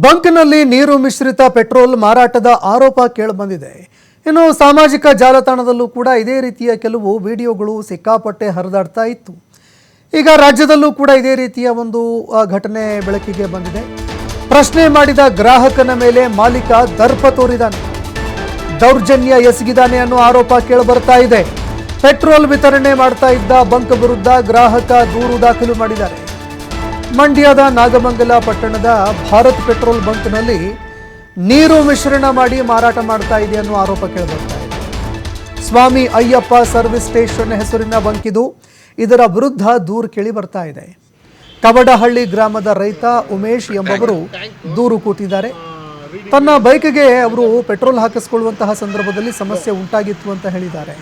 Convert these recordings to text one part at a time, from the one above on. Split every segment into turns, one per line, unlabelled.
ಬಂಕ್ನಲ್ಲಿ ನೀರು ಮಿಶ್ರಿತ ಪೆಟ್ರೋಲ್ ಮಾರಾಟದ ಆರೋಪ ಕೇಳಿಬಂದಿದೆ. ಇನ್ನು ಸಾಮಾಜಿಕ ಜಾಲತಾಣದಲ್ಲೂ ಕೂಡ ಇದೇ ರೀತಿಯ ಕೆಲವು ವಿಡಿಯೋಗಳು ಸಿಕ್ಕಾಪಟ್ಟೆ ಹರಿದಾಡ್ತಾ ಇತ್ತು. ಈಗ ರಾಜ್ಯದಲ್ಲೂ ಕೂಡ ಇದೇ ರೀತಿಯ ಒಂದು ಘಟನೆ ಬೆಳಕಿಗೆ ಬಂದಿದೆ. ಪ್ರಶ್ನೆ ಮಾಡಿದ ಗ್ರಾಹಕನ ಮೇಲೆ ಮಾಲೀಕ ದರ್ಪ ತೋರಿದಾನೆ, ದೌರ್ಜನ್ಯ ಎಸಗಿದಾನೆ ಅನ್ನೋ ಆರೋಪ ಕೇಳಿಬರ್ತಾ ಇದೆ. ಪೆಟ್ರೋಲ್ ವಿತರಣೆ ಮಾಡ್ತಾ ಇದ್ದ ಬಂಕ್ ವಿರುದ್ಧ ಗ್ರಾಹಕ ದೂರು ದಾಖಲು ಮಾಡಿದ್ದಾರೆ. ಮಂಡ್ಯದ ನಾಗಮಂಗಲ ಪಟ್ಟಣದ ಭಾರತ್ ಪೆಟ್ರೋಲ್ ಬಂಕ್ನಲ್ಲಿ ನೀರು ಮಿಶ್ರಣ ಮಾಡಿ ಮಾರಾಟ ಮಾಡ್ತಾ ಇದೆ ಅನ್ನೋ ಆರೋಪ ಕೇಳಿಬರ್ತಾ ಇದೆ. ಸ್ವಾಮಿ ಅಯ್ಯಪ್ಪ ಸರ್ವಿಸ್ ಸ್ಟೇಷನ್ ಹೆಸರಿನ ಬಂಕ್ ಇದು. ಇದರ ವಿರುದ್ಧ ದೂರು ಕೇಳಿ ಬರ್ತಾ ಇದೆ. ಕವಡಹಳ್ಳಿ ಗ್ರಾಮದ ರೈತ ಉಮೇಶ್ ಎಂಬವರು ದೂರು ಕೂತಿದ್ದಾರೆ. ತನ್ನ ಬೈಕ್ಗೆ ಅವರು ಪೆಟ್ರೋಲ್ ಹಾಕಿಸಿಕೊಳ್ಳುವಂತಹ ಸಂದರ್ಭದಲ್ಲಿ ಸಮಸ್ಯೆ ಉಂಟಾಗಿತ್ತು ಅಂತ ಹೇಳಿದ್ದಾರೆ.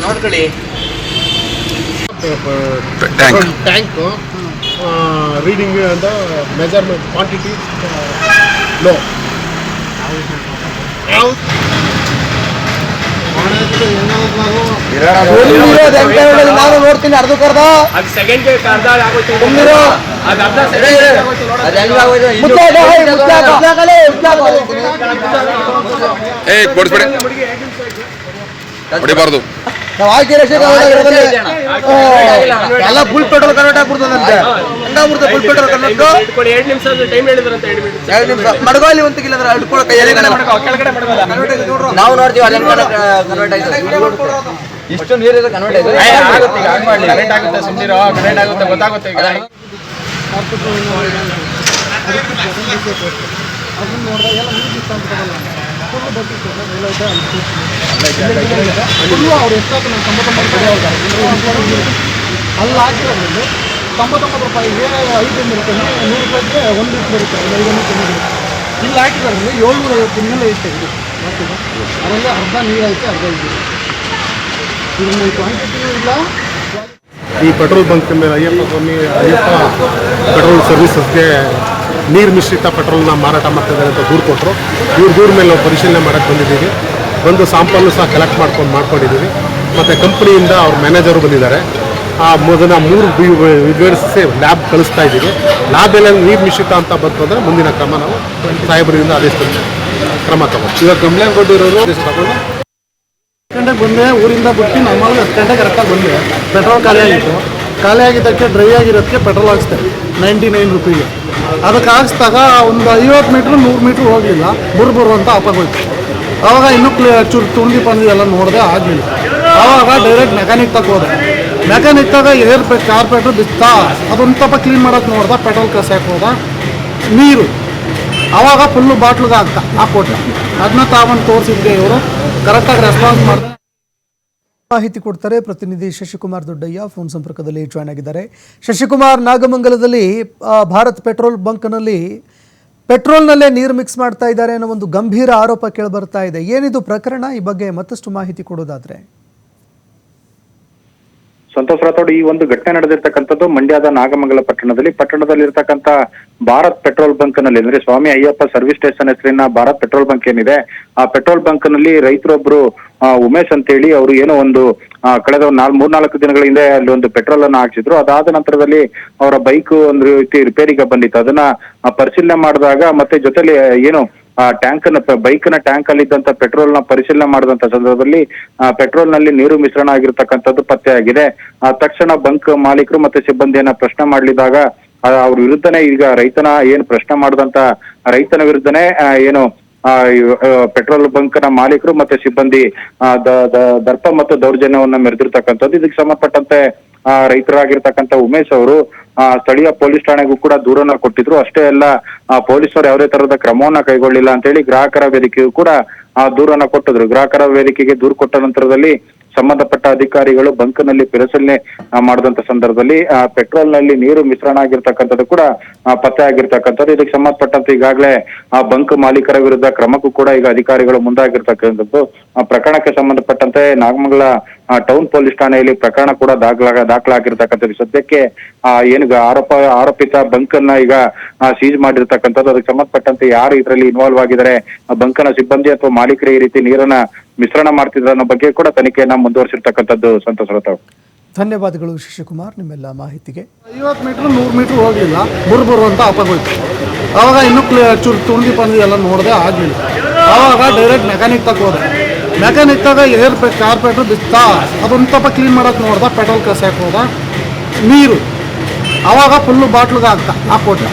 ನೋಡ್ಕೊಳ್ಳಿ,
ಟ್ಯಾಂಕ್ ರೀಡಿಂಗ್ ಅಂತ ಮೆಜರ್ಮೆಂಟ್ ಕ್ವಾಂಟಿಟಿ ಲೋ
ನಾನು ನೋಡ್ತೀನಿ. ಅರ್ಧಕ್ಕರ್ಧ
ಹೊಡಿಬಾರ್ದು.
ಎಲ್ಲ ಫುಲ್ ಪೆಟ್ರೋಲ್ ಕನ್ವರ್ಟ್ ಆಗ್ಬಿಡ್ತದಂತೆ. ಫುಲ್ ಪೆಟ್ರೋಲ್ ಕನ್ವರ್ಟ್
2 ನಿಮಿಷ ಟೈಮ್ ಹೇಳಿದ್ರಂತ 2 ನಿಮಿಷ
ಮಡಗೋಲಿ ಅಂತ ಇಲ್ಲ
ನಾವು ನೋಡ್ತೀವಿ ಕನ್ವರ್ಟ್ ಆಯ್ತು. ಇಷ್ಟು ನೀರು ಕನ್ವರ್ಟ್ ಆಗುತ್ತೆ. ಸುಮ್ಮನಿರೋ ಕರೆಂಟ್ ಆಗುತ್ತೆ, ಗೊತ್ತಾಗುತ್ತೆ. ಈಗ
ಅವ್ರು ಎಷ್ಟಾಗ್ತದೆ 99 ಅಲ್ಲಿ ಹಾಕಿರೋದ್ರಲ್ಲಿ 99 ರೂಪಾಯಿಗೆ 5 ಇರುತ್ತೆ, 100 ರೂಪಾಯಿಗೆ 1 ಲೀಟ್ರ್ ಬರುತ್ತೆ. 5 ಇಲ್ಲಿ ಹಾಕಿರೋದ್ರಲ್ಲಿ 750 ಮೇಲೆ ಇಷ್ಟೇ ಇದು ಮಾಡ್ತೀವಿ. ಅದರಲ್ಲಿ ಅರ್ಧ ನೀರು ಐತೆ, ಅರ್ಧ ಇದೆ. ಇದರಲ್ಲಿ ಕ್ವಾಂಟಿಟಿ ಇಲ್ಲ.
ಈ ಪೆಟ್ರೋಲ್ ಬಂಕ್ ಮೇಲೆ ಅಯ್ಯಪ್ಪ ಪೆಟ್ರೋಲ್ ಸರ್ವಿಸಸ್ಗೆ ನೀರು ಮಿಶ್ರಿತ ಪೆಟ್ರೋಲ್ನ ಮಾರಾಟ ಮಾಡ್ತಿದ್ದಾರೆ ಅಂತ ದೂರು ಕೊಟ್ಟರು. ದೂರ ಮೇಲೆ ನಾವು ಪರಿಶೀಲನೆ ಮಾಡೋಕ್ಕೆ ಬಂದಿದ್ದೀವಿ. ಒಂದು ಸ್ಯಾಂಪಲ್ಲು ಸಹ ಕಲೆಕ್ಟ್ ಮಾಡ್ಕೊಂಡಿದ್ದೀವಿ. ಮತ್ತು ಕಂಪ್ನಿಯಿಂದ ಅವ್ರ ಮ್ಯಾನೇಜರು ಬಂದಿದ್ದಾರೆ. ಅದನ್ನು 3 ವಿಂಗಡಿಸಿ ಲ್ಯಾಬ್ ಕಳಿಸ್ತಾ ಇದ್ದೀವಿ. ಲ್ಯಾಬೆಲ್ಲ ನೀರು ಮಿಶ್ರಿತ ಅಂತ ಬಂತು ಅಂದರೆ ಮುಂದಿನ ಕ್ರಮ ನಾವು ಸಾಹೇಬರಿಂದ ಆದೇಶ ಕ್ರಮ ತಗೊಂಡು ಇವಾಗ ಕಂಪ್ಲೇಂಟ್ ಕೊಟ್ಟಿರೋರು ಆದೇಶ ತಗೊಂಡು
10 ಗಂಟೆಗೆ ಬಂದೆ. ಊರಿಂದ ಬಿಟ್ಟು ನಮ್ಮಲ್ಲಿ 10 ಗಂಟೆಗೆ ಕರೆಕ್ಟಾಗಿ ಬಂದೆ. ಪೆಟ್ರೋಲ್ ಖಾಲಿ ಆಗಿದ್ದಕ್ಕೆ ಡ್ರೈ ಆಗಿರೋದಕ್ಕೆ ಪೆಟ್ರೋಲ್ ಹಾಕ್ಸ್ದೆ 99 ರುಪೀಗೆ. ಅದಕ್ಕೆ ಹಾಕ್ಸ್ದಾಗ ಒಂದು 50 ಮೀಟ್ರ್ 100 ಮೀಟ್ರ್ ಹೋಗಲಿಲ್ಲ, ಬುರ್ಬುರು ಅಂತ ಆಪಾಗೋಯ್ತು. ಆವಾಗ ಇನ್ನೂ ಚೂರು ತುಂಡಿ ಪಂದಿ ಎಲ್ಲ ನೋಡಿದೆ, ಆಗಲಿಲ್ಲ. ಆವಾಗ ಡೈರೆಕ್ಟ್ ಮೆಕ್ಯಾನಿಕ್ ಹೋದೆ. ಮೆಕ್ಯಾನಿಕ್ ಕಾರ್ಪೆಟ್ರ್ ಬಿತ್ತಾ ಅದೊಂದು ಸ್ವಲ್ಪ ಕ್ಲೀನ್ ಮಾಡೋಕೆ ನೋಡ್ದೆ. ಪೆಟ್ರೋಲ್ ಕಸ ಹಾಕೋದ ನೀರು ಆವಾಗ ಫುಲ್ಲು ಬಾಟ್ಲಿಗೆ ಹಾಕ್ಕೊಟ್ಟ. ಅದನ್ನ ತಾವಂದು ತೋರಿಸಿದ್ದೆ. ಇವರು ಕರೆಕ್ಟಾಗಿ ರೆಸ್ಪಾನ್ಸ್ ಮಾಡ್ತಾರೆ. ಮಾಹಿತಿ ಕೊಡ್ತಾರೆ ಪ್ರತಿನಿಧಿ ಶಶಿಕುಮಾರ್ ದೊಡ್ಡಯ್ಯ ಫೋನ್ ಸಂಪರ್ಕದಲ್ಲಿ ಜಾಯ್ನ್ ಆಗಿದ್ದಾರೆ. ಶಶಿಕುಮಾರ್, ನಾಗಮಂಗಲದಲ್ಲಿ ಭಾರತ್ ಪೆಟ್ರೋಲ್ ಬಂಕ್ನಲ್ಲಿ ಪೆಟ್ರೋಲ್ನಲ್ಲೇ ನೀರು ಮಿಕ್ಸ್ ಮಾಡ್ತಾ ಇದ್ದಾರೆ ಅನ್ನೋ ಒಂದು ಗಂಭೀರ ಆರೋಪ ಕೇಳಿಬರ್ತಾ ಇದೆ. ಏನಿದು ಪ್ರಕರಣ? ಈ ಬಗ್ಗೆ ಮತ್ತಷ್ಟು ಮಾಹಿತಿ ಕೊಡೋದಾದ್ರೆ.
ಸಂತೋಷ್ ರಾಥೋಡ್, ಈ ಒಂದು ಘಟನೆ ನಡೆದಿರ್ತಕ್ಕಂಥದ್ದು ಮಂಡ್ಯದ ನಾಗಮಂಗಲ ಪಟ್ಟಣದಲ್ಲಿರ್ತಕ್ಕಂಥ ಭಾರತ್ ಪೆಟ್ರೋಲ್ ಬಂಕ್ ನಲ್ಲಿ, ಅಂದ್ರೆ ಸ್ವಾಮಿ ಅಯ್ಯಪ್ಪ ಸರ್ವಿಸ್ ಸ್ಟೇಷನ್ ಹೆಸರಿನ ಭಾರತ್ ಪೆಟ್ರೋಲ್ ಬಂಕ್ ಏನಿದೆ, ಆ ಪೆಟ್ರೋಲ್ ಬಂಕ್ ನಲ್ಲಿ ರೈತರೊಬ್ರು ಉಮೇಶ್ ಅಂತ ಹೇಳಿ ಅವರು ಏನೋ ಒಂದು ಕಳೆದ 3-4 ದಿನಗಳ ಹಿಂದೆ ಅಲ್ಲಿ ಒಂದು ಪೆಟ್ರೋಲ್ ಅನ್ನ ಹಾಕ್ಸಿದ್ರು. ಅದಾದ ನಂತರದಲ್ಲಿ ಅವರ ಬೈಕ್ ಒಂದು ರೀತಿ ರಿಪೇರಿಗೆ ಬಂದಿತ್ತು. ಅದನ್ನ ಪರಿಶೀಲನೆ ಮಾಡಿದಾಗ ಮತ್ತೆ ಜೊತೆಲಿ ಏನು ಬೈಕ್ನ ಟ್ಯಾಂಕ್ ಅಲ್ಲಿ ಇದ್ದಂತ ಪೆಟ್ರೋಲ್ ನ ಪರಿಶೀಲನೆ ಮಾಡಿದಂತ ಸಂದರ್ಭದಲ್ಲಿ ಪೆಟ್ರೋಲ್ ನಲ್ಲಿ ನೀರು ಮಿಶ್ರಣ ಆಗಿರ್ತಕ್ಕಂಥದ್ದು ಪತ್ತೆಯಾಗಿದೆ. ತಕ್ಷಣ ಬಂಕ್ ಮಾಲೀಕರು ಮತ್ತೆ ಸಿಬ್ಬಂದಿಯನ್ನ ಪ್ರಶ್ನೆ ಮಾಡಲಿದಾಗ ಅವ್ರ ವಿರುದ್ಧನೇ ಈಗ ರೈತನ ಏನು ಪ್ರಶ್ನೆ ಮಾಡಿದಂತ ರೈತನ ವಿರುದ್ಧನೇ ಏನು ಪೆಟ್ರೋಲ್ ಬಂಕ್ ನ ಮಾಲೀಕರು ಮತ್ತೆ ಸಿಬ್ಬಂದಿ ದರ್ಪ ಮತ್ತು ದೌರ್ಜನ್ಯವನ್ನ ಮೆರೆದಿರ್ತಕ್ಕಂಥದ್ದು. ಇದಕ್ಕೆ ಸಂಬಂಧಪಟ್ಟಂತೆ ರೈತರಾಗಿರ್ತಕ್ಕಂಥ ಉಮೇಶ್ ಅವರು ಸ್ಥಳೀಯ ಪೊಲೀಸ್ ಠಾಣೆಗೂ ಕೂಡ ದೂರನ್ನ ಕೊಟ್ಟಿದ್ರು. ಅಷ್ಟೇ ಅಲ್ಲ, ಪೊಲೀಸರು ಯಾವುದೇ ತರಹದ ಕ್ರಮವನ್ನ ಕೈಗೊಳ್ಳಿಲ್ಲ ಅಂತ ಹೇಳಿ ಗ್ರಾಹಕರ ವೇದಿಕೆಗೂ ಕೂಡ ದೂರನ್ನ ಕೊಟ್ಟಿದ್ರು. ಗ್ರಾಹಕರ ವೇದಿಕೆಗೆ ದೂರು ಕೊಟ್ಟ ನಂತರದಲ್ಲಿ ಸಂಬಂಧಪಟ್ಟ ಅಧಿಕಾರಿಗಳು ಬಂಕ್ ನಲ್ಲಿ ಪರಿಶೀಲನೆ ಮಾಡಿದಂತ ಸಂದರ್ಭದಲ್ಲಿ ಪೆಟ್ರೋಲ್ ನಲ್ಲಿ ನೀರು ಮಿಶ್ರಣ ಆಗಿರ್ತಕ್ಕಂಥದ್ದು ಕೂಡ ಪತ್ತೆ ಆಗಿರ್ತಕ್ಕಂಥದ್ದು. ಇದಕ್ಕೆ ಸಂಬಂಧಪಟ್ಟಂತೆ ಈಗಾಗಲೇ ಬಂಕ್ ಮಾಲೀಕರ ವಿರುದ್ಧ ಕ್ರಮಕ್ಕೂ ಕೂಡ ಈಗ ಅಧಿಕಾರಿಗಳು ಮುಂದಾಗಿರ್ತಕ್ಕಂಥದ್ದು. ಪ್ರಕರಣಕ್ಕೆ ಸಂಬಂಧಪಟ್ಟಂತೆ ನಾಗಮಂಗಲ ಟೌನ್ ಪೊಲೀಸ್ ಠಾಣೆಯಲ್ಲಿ ಪ್ರಕರಣ ಕೂಡ ದಾಖಲಾಗಿರ್ತಕ್ಕಂಥದ್ದು. ಸದ್ಯಕ್ಕೆ ಏನು ಆರೋಪಿತ ಬಂಕ್ ಅನ್ನ ಈಗ ಸೀಜ್ ಮಾಡಿರ್ತಕ್ಕಂಥದ್ದು. ಅದಕ್ಕೆ ಸಂಬಂಧಪಟ್ಟಂತೆ ಯಾರು ಇದರಲ್ಲಿ ಇನ್ವಾಲ್ವ್ ಆಗಿದ್ದಾರೆ, ಬಂಕನ ಸಿಬ್ಬಂದಿ ಅಥವಾ ಮಾಲೀಕರು ಈ ರೀತಿ ನೀರನ್ನ ಮಿಶ್ರಣ ಮಾಡ್ತಿದ್ರ ಅನ್ನೋ ಬಗ್ಗೆ ಕೂಡ ತನಿಖೆಯನ್ನ ಮುಂದುವರಿಸಿರ್ತಕ್ಕಂಥದ್ದು. ಸಂತೋಷ್ ರಾಥೋಡ್.
ಧನ್ಯವಾದಗಳು ಶಶಿಕುಮಾರ್ ನಿಮ್ಮೆಲ್ಲ ಮಾಹಿತಿಗೆ.
50 ಮೀಟ್ರ್ 100 ಮೀಟ್ರ್ ಹೋಗಲಿಲ್ಲ ಬುರ್ಬುರು ಅಂತ ಅಪ್ಪಾಗೋಯ್ತು. ಆವಾಗ ಇನ್ನೂ ಚೂರು ತುಣಿ ಪಂದಿ ಎಲ್ಲ ನೋಡಿದೆ ಆಗಲಿಲ್ಲ. ಆವಾಗ ಡೈರೆಕ್ಟ್ ಮೆಕ್ಯಾನಿಕ್ ತಗ ಹೋದೆ. ಮೆಕ್ಯಾನಿಕ್ ತಗ ಏರ್ ಕಾರ್ಪೆಟ್ರು ಬಿತ್ತಾ ಅದೊಂದು ಸ್ವಲ್ಪ ಕ್ಲೀನ್ ಮಾಡೋಕೆ ನೋಡ್ದೆ. ಪೆಟ್ರೋಲ್ ಕಸಾಕ್ ಹೋದ ನೀರು ಆವಾಗ ಫುಲ್ಲು ಬಾಟ್ಲಿಗೆ ಹಾಕ್ಕೊಟ್ಟ.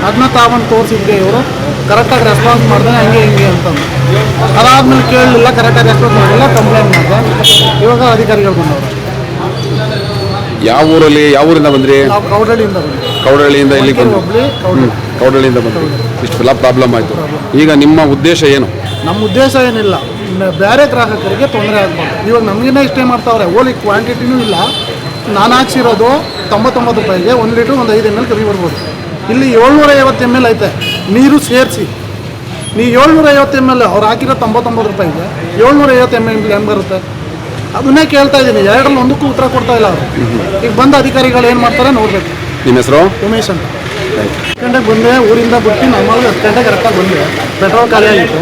ಅದನ್ನ ತಾವಂದು ತೋರಿಸಿದ್ದೆ. ಇವರು ಕರೆಕ್ಟಾಗಿ ರೆಸ್ಪಾನ್ಸ್ ಮಾಡಿದೆ ಹಂಗೆ ಹಿಂಗೆ ಅಂತಂದು. ಅದಾದ್ಮೇಲೆ ಕೇಳಲಿಲ್ಲ, ಕರೆಕ್ಟಾಗಿ ರೆಸ್ಪಾನ್ಸ್ ಮಾಡಲಿಲ್ಲ, ಕಂಪ್ಲೇಂಟ್ ಮಾಡಿದೆ. ಇವಾಗ ಅಧಿಕಾರಿಗಳು ಬಂದವರು.
ಯಾವ ಊರಿಂದ ಬಂದ್ರಿ?
ನಾವು ಕೌಡಳ್ಳಿಯಿಂದ ಬಂದ್ವಿ.
ಕೌಡಳ್ಳಿಯಿಂದ ಇಲ್ಲಿ ಬಂದ್ರಿ?
ಹುಬ್ಳಿ
ಕೌಡಳ್ಳಿಯಿಂದ ಬಂದ್ರಿ. ಇಷ್ಟೆಲ್ಲ ಪ್ರಾಬ್ಲಮ್ ಆಯಿತು. ಈಗ ನಿಮ್ಮ ಉದ್ದೇಶ ಏನು?
ನಮ್ಮ ಉದ್ದೇಶ ಏನಿಲ್ಲ, ಬೇರೆ ಗ್ರಾಹಕರಿಗೆ ತೊಂದರೆ ಆಗ್ಬಾರ್ದು. ಇವಾಗ ನಮಗಿನ್ನ ಇಷ್ಟೇ ಮಾಡ್ತಾವ್ರೆ. ಓಲಿ ಕ್ವಾಂಟಿಟಿನೂ ಇಲ್ಲ. ನಾನು ಹಾಕ್ಸಿರೋದು 99 ರೂಪಾಯಿಗೆ 1 ಲೀಟ್ರ್ 5 ml ಕಮ್ಮಿ ಬರ್ಬೋದು. ಇಲ್ಲಿ 750 ml ಐತೆ ನೀರು ಸೇರಿಸಿ. ನೀವು 750 ml ಅವ್ರು ಹಾಕಿರೋ 99 ರೂಪಾಯಿಗೆ 750 ml ಹೆಂಗೆ ಬರುತ್ತೆ? ಅದನ್ನೇ ಕೇಳ್ತಾ ಇದ್ದೀನಿ. ಎರಡರಲ್ಲಿ ಒಂದಕ್ಕೂ ಉತ್ತರ ಕೊಡ್ತಾ ಇಲ್ಲ ಅವರು. ಈಗ ಬಂದ ಅಧಿಕಾರಿಗಳು ಏನು ಮಾಡ್ತಾರೆ ನೋಡಬೇಕು.
ನಿಮ್ಮ ಹೆಸರು?
ಉಮೇಶ್ ಅಂತ. 10 ಗಂಟೆಗೆ ಬಂದೆ ಊರಿಂದ ಬಿಟ್ಟು ನಮ್ಮಲ್ಲಿ 10 ಗಂಟೆಗೆ ಕರೆಕ್ಟಾಗಿ ಬಂದೆ. ಪೆಟ್ರೋಲ್ ಖಾಲಿ ಆಗಿತ್ತು.